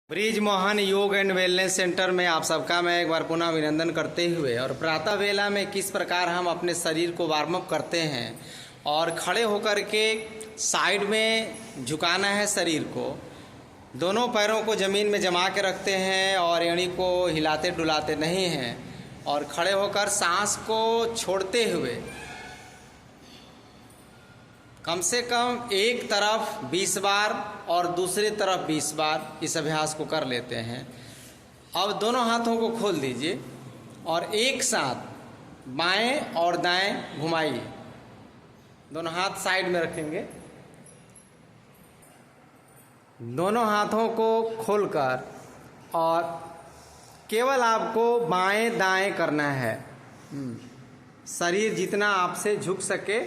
Bridge Mohan योग and wellness centre में आप सबका मैं एक बार पुनः अभिनंदन करते हुए और प्रातः वेला में किस प्रकार हम अपने शरीर को वार्म अप करते हैं और खड़े होकर के साइड में झुकाना है शरीर को, दोनों पैरों को ज़मीन में जमा के रखते हैं और एड़ी को हिलाते डुलाते नहीं हैं और खड़े होकर सांस को छोड़ते हुए कम से कम एक तरफ 20 बार और दूसरी तरफ 20 बार इस अभ्यास को कर लेते हैं। अब दोनों हाथों को खोल दीजिए और एक साथ बाएं और दाएं घुमाइए। दोनों हाथ साइड में रखेंगे। दोनों हाथों को खोलकर और केवल आपको बाएं दाएं करना है। शरीर जितना आपसे झुक सके।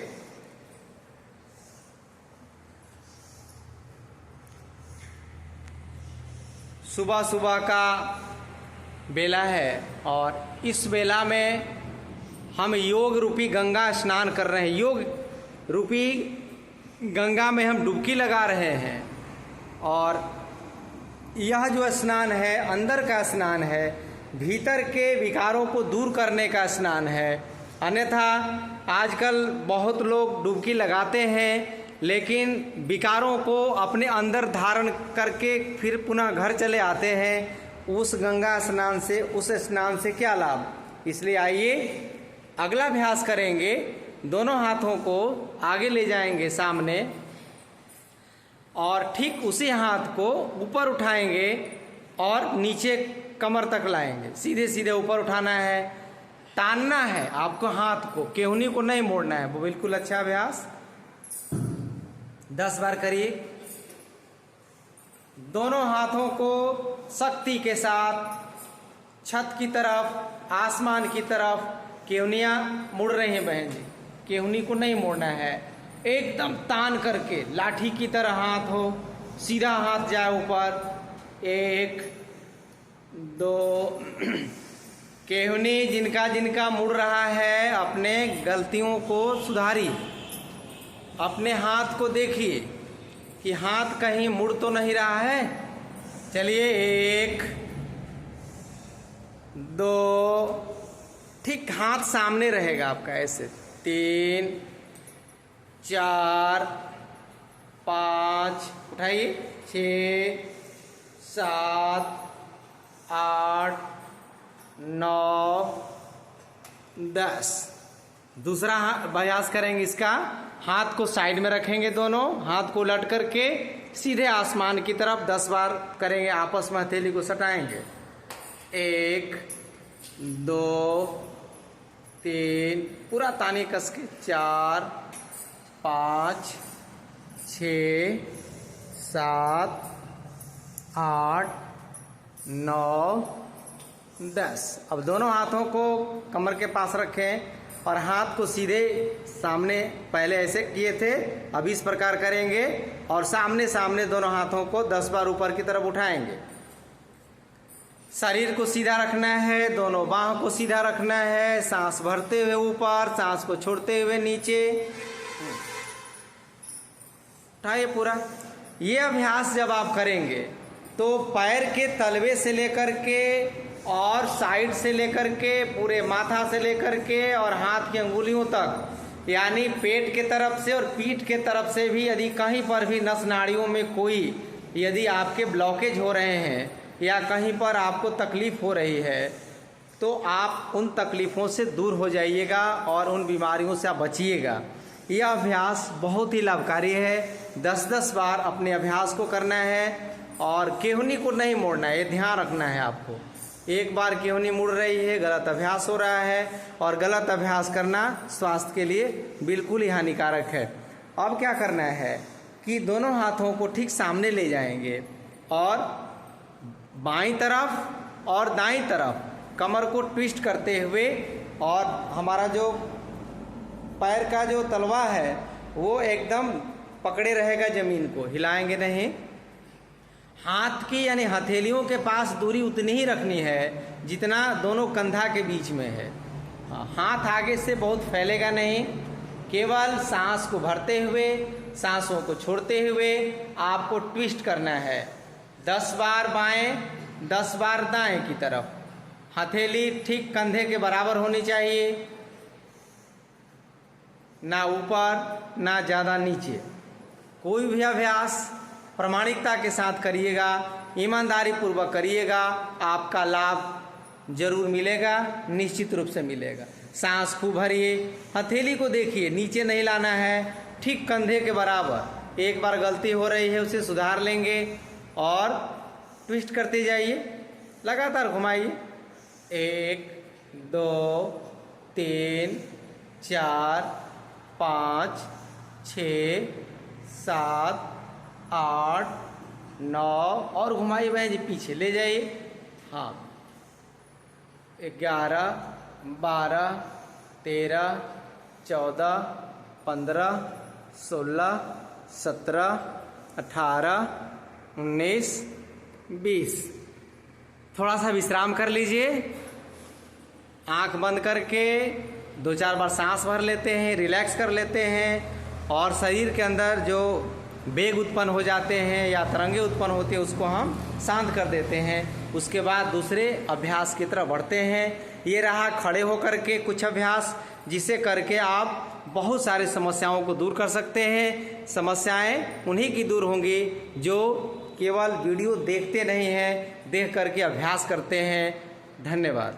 सुबह सुबह का बेला है और इस बेला में हम योग रूपी गंगा स्नान कर रहे हैं। योग रूपी गंगा में हम डुबकी लगा रहे हैं और यह जो स्नान है अंदर का स्नान है, भीतर के विकारों को दूर करने का स्नान है। अन्यथा आजकल बहुत लोग डुबकी लगाते हैं लेकिन विकारों को अपने अंदर धारण करके फिर पुनः घर चले आते हैं। उस गंगा स्नान से, उस स्नान से क्या लाभ। इसलिए आइए अगला अभ्यास करेंगे। दोनों हाथों को आगे ले जाएंगे सामने और ठीक उसी हाथ को ऊपर उठाएंगे और नीचे कमर तक लाएंगे। सीधे सीधे ऊपर उठाना है, तानना है आपको हाथ को, केहूनी को नहीं मोड़ना है। वो बिल्कुल अच्छा अभ्यास 10 बार करिए। दोनों हाथों को शक्ति के साथ छत की तरफ, आसमान की तरफ, केहूनियाँ मुड़ रही हैं बहन जी, केहूनी को नहीं मोड़ना है। एकदम तान करके लाठी की तरह हाथ हो, सीधा हाथ जाए ऊपर। 1 2 केहूनी जिनका जिनका मुड़ रहा है अपने गलतियों को सुधारी। अपने हाथ को देखिए कि हाथ कहीं मुड़ तो नहीं रहा है। चलिए 1 2, ठीक हाथ सामने रहेगा आपका, ऐसे 3 4 5, उठाइए 6 7 8 9 10। दूसरा अभ्यास करेंगे इसका। हाथ को साइड में रखेंगे, दोनों हाथ को उलट करके सीधे आसमान की तरफ 10 बार करेंगे। आपस में हथेली को सटाएंगे। 1 2 3, पूरा तानी कस के 4 5 6 7 8 9 10। अब दोनों हाथों को कमर के पास रखें और हाथ को सीधे सामने, पहले ऐसे किए थे अब इस प्रकार करेंगे और सामने सामने दोनों हाथों को 10 बार ऊपर की तरफ उठाएंगे। शरीर को सीधा रखना है, दोनों बाहों को सीधा रखना है। सांस भरते हुए ऊपर, सांस को छोड़ते हुए नीचे। उठाइए पूरा। ये अभ्यास जब आप करेंगे तो पैर के तलवे से लेकर के और साइड से लेकर के, पूरे माथा से लेकर के और हाथ की अंगुलियों तक, यानी पेट के तरफ से और पीठ के तरफ से भी यदि कहीं पर भी नस नाड़ियों में कोई यदि आपके ब्लॉकेज हो रहे हैं या कहीं पर आपको तकलीफ हो रही है तो आप उन तकलीफ़ों से दूर हो जाइएगा और उन बीमारियों से आप बचिएगा। यह अभ्यास बहुत ही लाभकारी है। 10-10 बार अपने अभ्यास को करना है और केहूनी को नहीं मोड़ना है, ये ध्यान रखना है आपको। एक बार केहूनी मुड़ रही है, गलत अभ्यास हो रहा है और गलत अभ्यास करना स्वास्थ्य के लिए बिल्कुल ही हानिकारक है। अब क्या करना है कि दोनों हाथों को ठीक सामने ले जाएंगे और बाईं तरफ और दाईं तरफ कमर को ट्विस्ट करते हुए और हमारा जो पैर का जो तलवा है वो एकदम पकड़े रहेगा, ज़मीन को हिलाएंगे नहीं। हाथ की यानी हथेलियों के पास दूरी उतनी ही रखनी है जितना दोनों कंधा के बीच में है। हाथ आगे से बहुत फैलेगा नहीं। केवल सांस को भरते हुए, सांसों को छोड़ते हुए आपको ट्विस्ट करना है। 10 बार बाएं, 10 बार दाएं की तरफ। हथेली ठीक कंधे के बराबर होनी चाहिए, ना ऊपर ना ज़्यादा नीचे। कोई भी अभ्यास प्रामाणिकता के साथ करिएगा, ईमानदारी पूर्वक करिएगा, आपका लाभ जरूर मिलेगा, निश्चित रूप से मिलेगा। सांस खूब भरिए, हथेली को देखिए, नीचे नहीं लाना है, ठीक कंधे के बराबर। एक बार गलती हो रही है उसे सुधार लेंगे और ट्विस्ट करते जाइए, लगातार घुमाइए। 1 2 3 4 5 6 7 8 9 और घुमाइए बहन जी, पीछे ले जाइए। हाँ, 11 12 13 14 15 16 17 18 19 20। थोड़ा सा विश्राम कर लीजिए, आंख बंद करके 2-4 बार सांस भर लेते हैं, रिलैक्स कर लेते हैं और शरीर के अंदर जो वेग उत्पन्न हो जाते हैं या तरंगे उत्पन्न होती है उसको हम शांत कर देते हैं। उसके बाद दूसरे अभ्यास की तरफ बढ़ते हैं। ये रहा खड़े होकर के कुछ अभ्यास, जिसे करके आप बहुत सारी समस्याओं को दूर कर सकते हैं। समस्याएं उन्हीं की दूर होंगी जो केवल वीडियो देखते नहीं हैं, देख करके अभ्यास करते हैं। धन्यवाद।